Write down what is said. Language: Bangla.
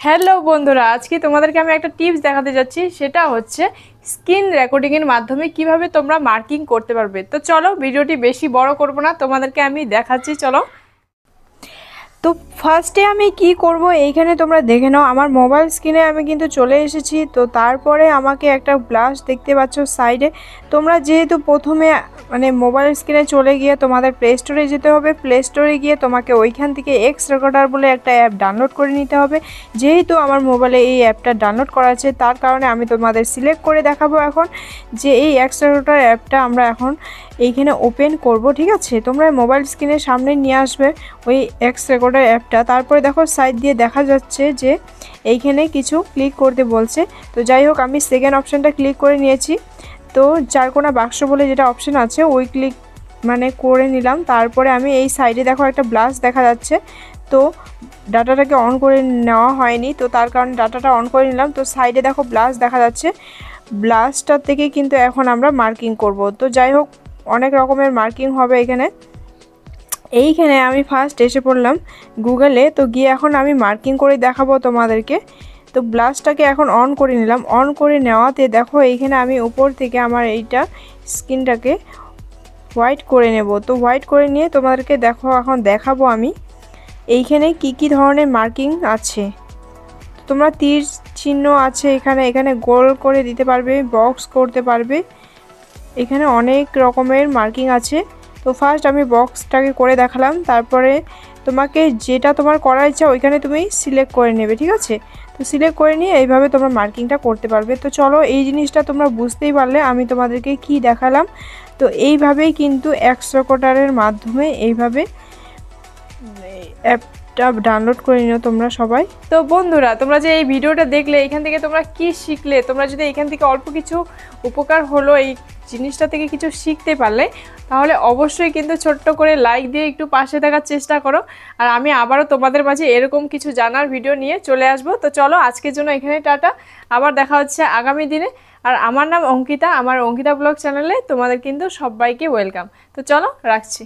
হ্যালো বন্ধুরা, আজকে তোমাদেরকে আমি একটা টিপস দেখাতে যাচ্ছি। সেটা হচ্ছে স্ক্রিন রেকর্ডিং এর মাধ্যমে কিভাবে তোমরা মার্কিং করতে পারবে। তো চলো, ভিডিওটি বেশি বড় করব না, তোমাদেরকে আমি দেখাচ্ছি। চলো। তো ফার্স্টে আমি কি করব, এইখানে তোমরা দেখে নাও। আমার মোবাইল স্ক্রিনে আমি কিন্তু চলে এসেছি। তো তারপরে আমাকে একটা ব্লাশ দেখতে পাচ্ছ সাইডে। তোমরা যেহেতু প্রথমে মোবাইল স্ক্রিনে চলে গিয়ে তোমাদের প্লে স্টোরে যেতে হবে। প্লে স্টোরে গিয়ে তোমাকে ওইখান থেকে এক্স রেকর্ডার বলে একটা অ্যাপ ডাউনলোড করে নিতে হবে। যেহেতু আমার মোবাইলে এই অ্যাপটা ডাউনলোড করা আছে, তার কারণে আমি তোমাদের সিলেক্ট করে দেখাবো এখন যে এই এক্স রেকর্ডার অ্যাপটা আমরা এখন এইখানে ওপেন করব। ঠিক আছে, তোমরা মোবাইল স্ক্রিনের সামনে নিয়ে আসবে ওই এক্স রেকর্ডার অ্যাপটা। তারপরে দেখো সাইড দিয়ে দেখা যাচ্ছে যে এইখানে কিছু ক্লিক করতে বলছে। তো যাই হোক, আমি সেকেন্ড অপশানটা ক্লিক করে নিয়েছি। তো চারকোনা বাক্স বলে যেটা অপশান আছে ওই ক্লিক করে নিলাম। তারপরে আমি এই সাইডে দেখো একটা ব্লাশ দেখা যাচ্ছে। তো ডাটাটাকে অন করে নেওয়া হয়নি, তো তার কারণে ডাটাটা অন করে নিলাম। তো সাইডে দেখো ব্লাশ দেখা যাচ্ছে। ব্লাশটার থেকে কিন্তু এখন আমরা মার্কিং করব। তো যাই হোক, অনেক রকমের মার্কিং হবে এখানে। এইখানে আমি ফার্স্ট এসে পড়লাম গুগলে। তো গিয়ে এখন আমি মার্কিং করে দেখাবো তোমাদেরকে। তো ব্লাশটাকে এখন অন করে নিলাম। অন করে নেওয়াতে দেখো এইখানে আমি উপর থেকে আমার এইটা স্কিনটাকে হোয়াইট করে নেব। তো হোয়াইট করে নিয়ে তোমাদেরকে দেখো এখন দেখাবো আমি এইখানে কি ধরনের মার্কিং আছে। তোমরা তীর চিহ্ন আছে এখানে গোল করে দিতে পারবে, বক্স করতে পারবে। এখানে অনেক রকমের মার্কিং আছে। তো ফার্স্ট আমি বক্সটাকে করে দেখালাম। তারপরে তোমাকে যেটা তোমার করার ইচ্ছা ওইখানে তুমি সিলেক্ট করে নেবে। ঠিক আছে, তো সিলেক্ট করে নিয়ে এইভাবে তোমরা মার্কিংটা করতে পারবে। তো চলো, এই জিনিসটা তোমরা বুঝতেই পারলে আমি তোমাদেরকে কি দেখালাম। তো এইভাবেই কিন্তু এক্স রেকর্ডারের মাধ্যমে এইভাবে অ্যাপটা ডাউনলোড করে নিও তোমরা সবাই। তো বন্ধুরা, তোমরা যে এই ভিডিওটা দেখলে এখান থেকে তোমরা কি শিখলে, তোমরা যদি এখান থেকে অল্প কিছু উপকার হলো, এই জিনিসটা থেকে কিছু শিখতে পারলে, তাহলে অবশ্যই কিন্তু ছোট্ট করে লাইক দিয়ে একটু পাশে থাকার চেষ্টা করো। আর আমি আবারও তোমাদের মাঝে এরকম কিছু জানার ভিডিও নিয়ে চলে আসবো। তো চলো, আজকের জন্য এখানে টাটা। আবার দেখা হচ্ছে আগামী দিনে। আর আমার নাম অঙ্কিতা, আমার অঙ্কিতা ব্লগ চ্যানেলে তোমাদের কিন্তু সবাইকে ওয়েলকাম। তো চলো, রাখছি।